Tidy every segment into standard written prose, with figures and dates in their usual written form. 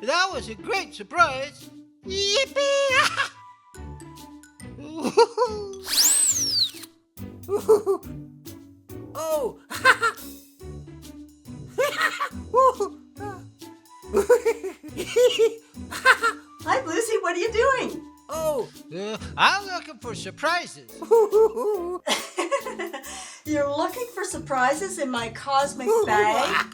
That was a great surprise. Yippee! Oh! Hi, Bloozey, what are you doing? Oh! I'm looking for surprises. You're looking for surprises in my cosmic bag?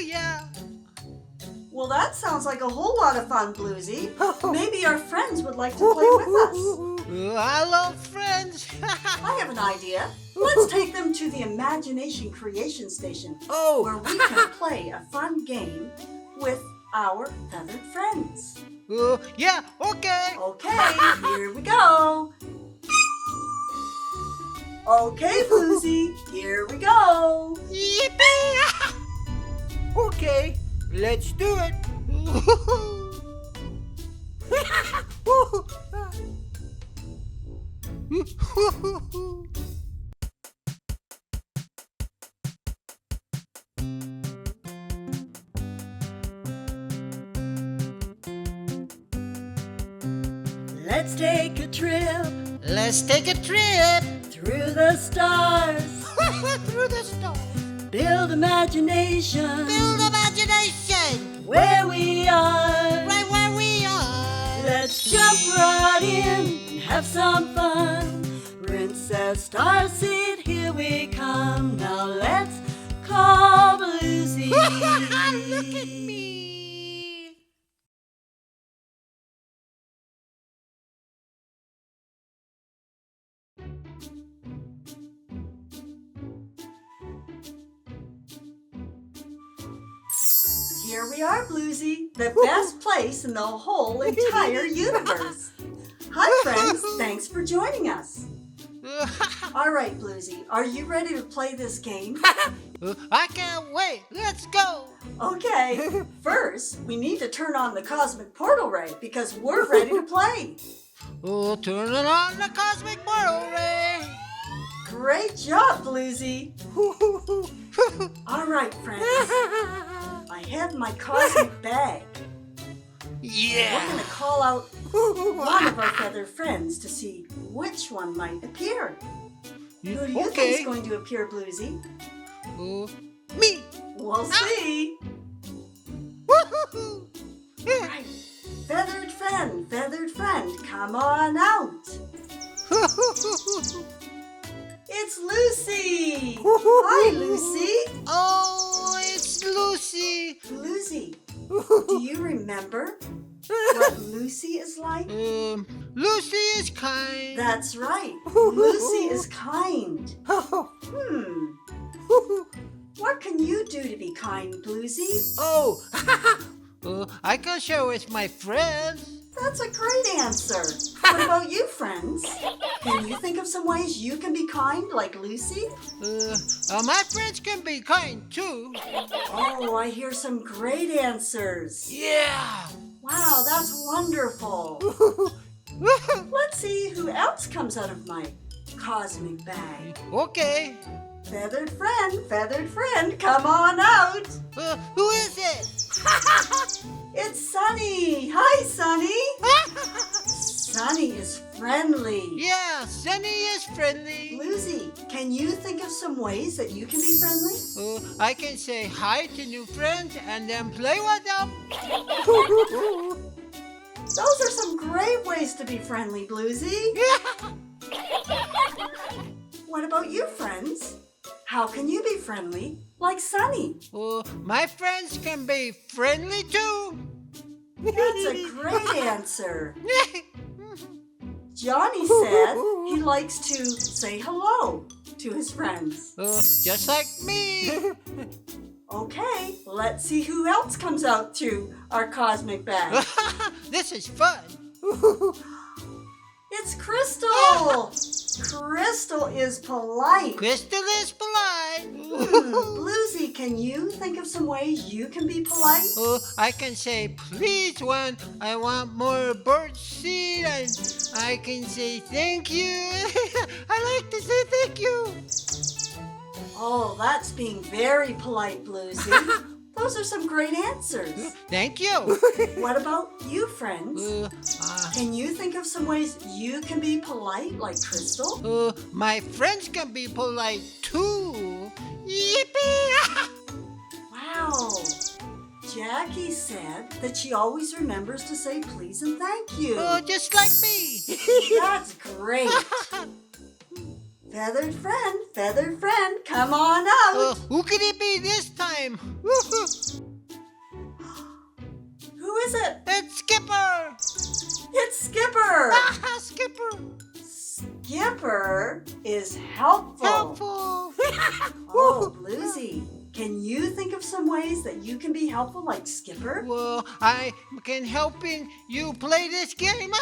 Yeah. Well, that sounds like a whole lot of fun, Bloozey. Maybe our friends would like to play with us. I love friends. I have an idea. Let's take them to the Imagination Creation Station, where Oh! we can play a fun game with our feathered friends. Yeah, okay. Okay, here we go. Okay, Bloozey, here we go. Yippee! Okay, let's do it. Let's take a trip Let's take a trip through the stars. through the storm. Build imagination Build imagination where we are. right where we are. Let's jump right in and have some fun. Princess Starseed, here we come. Now let's call Bloozey. Look at me. Here we are, Bloozey, the best place in the whole entire universe. Hi, friends. Thanks for joining us. All right, Bloozey, are you ready to play this game? I can't wait. Let's go. Okay. First, we need to turn on the cosmic portal ray because we're ready to play. Turn it on the cosmic portal ray. Great job, Bloozey. All right, friends. I have my cosmic bag. We're Yeah. going to call out one of our feathered friends to see which one might appear. Who do you think is going to appear, Bloozey? Me. We'll see. Woohoo. Right. Feathered friend, come on out. It's Lucy. Hi, Lucy. Oh, it's Lucy. Lucy, do you remember what Lucy is like? Lucy is kind. That's right. Lucy is kind. What can you do to be kind, Bloozey? Oh! I can share with my friends. That's a great answer. What about you, friends? Can you think of some ways you can be kind like Lucy? My friends can be kind too. Oh, I hear some great answers. Yeah. Wow, that's wonderful. Let's see who else comes out of my cosmic bag. Okay. Feathered friend, come on out. Who is it? It's Sunny. Hi, Sunny. Sunny is friendly. Yeah, Sunny is friendly. Lucy, can you think of some ways that you can be friendly? I can say hi to new friends and then play with them. Those are some great ways to be friendly, Bloozey. What about you, friends? How can you be friendly like Sunny? My friends can be friendly too. That's a great answer. Johnny said he likes to say hello to his friends. Just like me. Okay, let's see who else comes out to our cosmic bag. This is fun. It's Crystal. Crystal is polite. Crystal is polite. Bloozey, can you think of some ways you can be polite? I can say please when I want more bird seed, and I can say thank you. I like to say thank you. Oh, that's being very polite, Bloozey. Those are some great answers. Thank you. What about you, friends? Uh, Can you think of some ways you can be polite, like Crystal? my friends can be polite too. Yippee! Wow. Jackie said that she always remembers to say please and thank you. Just like me. That's great. Feathered friend, come on out. Who could it be this time? Who is it? It's Skipper. It's Skipper. Skipper. Skipper is helpful. Helpful. Oh, Bloozey, can you think of some ways that you can be helpful like Skipper? Well, I can helping you play this game.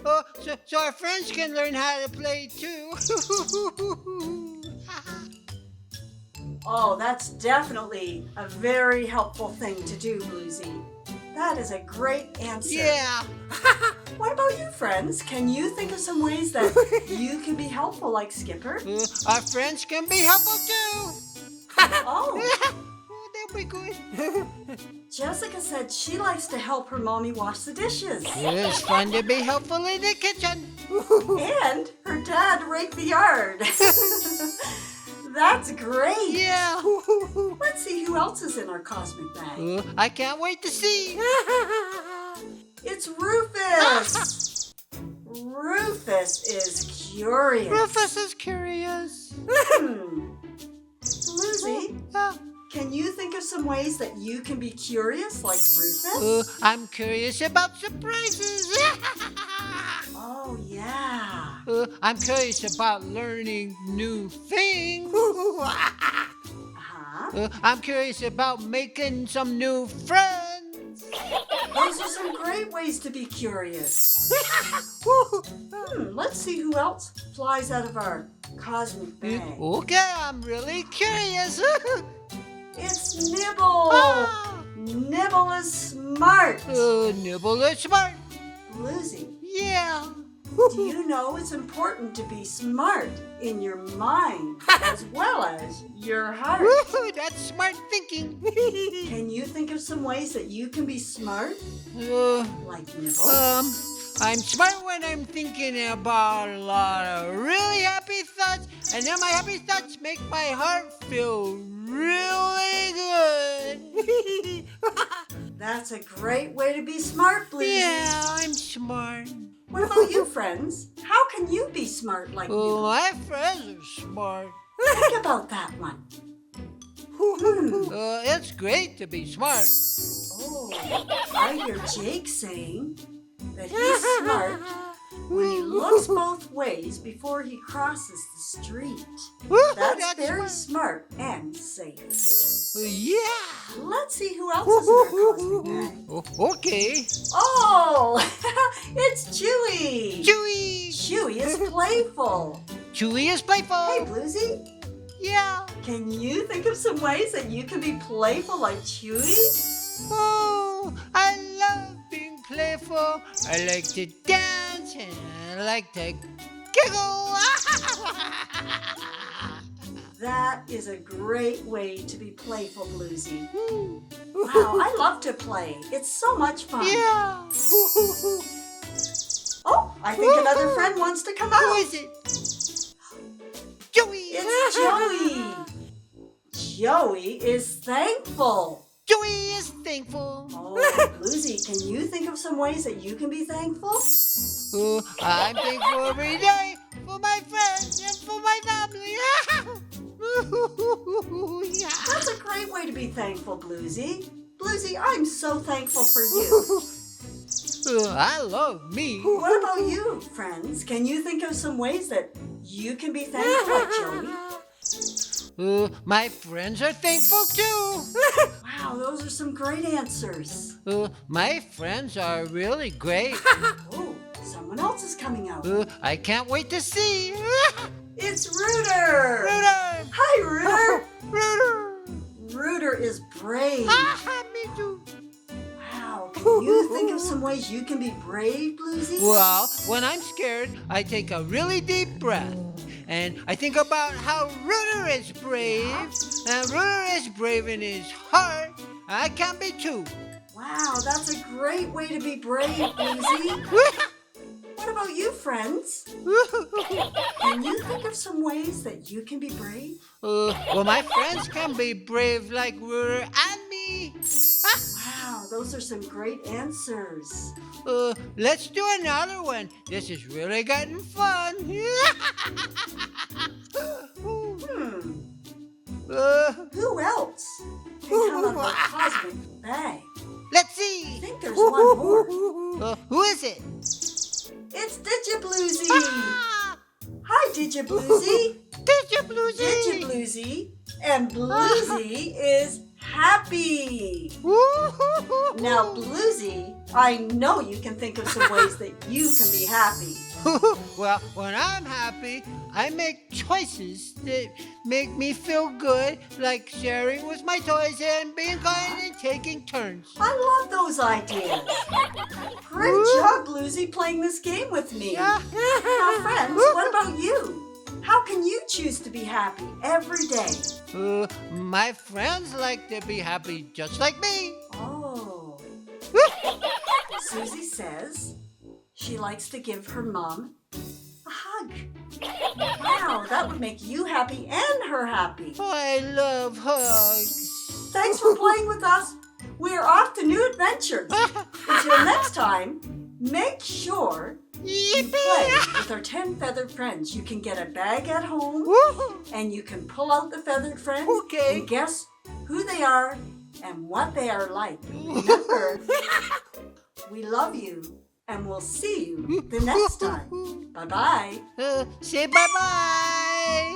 So our friends can learn how to play too. Oh, that's definitely a very helpful thing to do, Bloozey. That is a great answer. Yeah. What about you, friends? Can you think of some ways that you can be helpful like Skipper? Our friends can be helpful too. Oh, That'll be good. Jessica said she likes to help her mommy wash the dishes. It's fun to be helpful in the kitchen. And her dad raked the yard. That's great. Yeah. Let's see who else is in our cosmic bag. I can't wait to see. It's Rufus. Rufus is curious. Rufus is curious. Lucy, can you think of some ways that you can be curious like Rufus? I'm curious about surprises. Oh, yeah. I'm curious about learning new things. Uh-huh. I'm curious about making some new friends. Those are some great ways to be curious. Let's see who else flies out of our cosmic bag. Okay, I'm really curious. It's Nibble. Nibble is smart. Nibble is smart. Lucy, Yeah. do you know it's important to be smart in your mind as well as your heart? Woohoo, that's smart thinking. Can you think of some ways that you can be smart like Nibble? I'm smart when I'm thinking about a lot of really happy thoughts, and then my happy thoughts make my heart feel really good. That's a great way to be smart, Blue. Yeah, I'm smart. What about you, friends? How can you be smart like Nibble? My friends are smart. Think about that one. It's great to be smart. Oh, I hear Jake saying that he's smart when he looks both ways before he crosses the street. That's very smart and safe. Yeah. Let's see who else is in our cosmic bag. Okay. Oh, it's Chewie. Chewie. Chewie is playful. Chewie is playful. Hey, Bloozey, Yeah. can you think of some ways that you can be playful like Chewie? Oh, I love being playful. I like to dance and I like to giggle. That is a great way to be playful, Bloozey. Wow, I love to play. It's so much fun. Yeah. Oh, I think another friend wants to come Who out. is it? Joey. It's Joey. Joey is thankful. Joey is thankful. Oh, Bloozey, can you think of some ways that you can be thankful? I'm thankful every day for my friends and for my family. That's a great way to be thankful, Bloozey. Bloozey, I'm so thankful for you. I love me. What about you, friends? Can you think of some ways that you can be thankful like Joey? My friends are thankful too. Wow, those are some great answers. My friends are really great. Oh, someone else is coming out. I can't wait to see. It's Rooter. Rooter. Hi, Rooter. Rooter. Rooter is brave. Me too. Wow, can you think of some ways you can be brave, Bloozey? Well, when I'm scared, I take a really deep breath. And I think about how Rooter is brave. And Rooter is brave in his heart. I can be too. Wow, that's a great way to be brave, Bloozey. What about you, friends? Can you think of some ways that you can be brave? Well, my friends can be brave like Rooter and me. Wow, those are some great answers. Let's do another one. This is really getting fun. Who else can come out of a cosmic bag? Let's see. I think there's one more. Who is it? It's Bloozey. Ah! Hi, Bloozey. Bloozey. Bloozey. And Bloozey is happy. Now, Bloozey, I know you can think of some ways that you can be happy. Well, when I'm happy, I make choices that make me feel good, like sharing with my toys and being kind and taking turns. I love those ideas. Great job, Bloozey, playing this game with me. Now, friends, what about you? How can you choose to be happy every day? My friends like to be happy just like me. Oh. Susie says she likes to give her mom a hug. Wow, that would make you happy and her happy. I love hugs. Thanks for playing with us. We're off to new adventures. Until next time, make sure you play with our 10 feathered friends. You can get a bag at home and you can pull out the feathered friends and guess who they are and what they are like. Remember, we love you and we'll see you the next time. Bye-bye. Say bye-bye.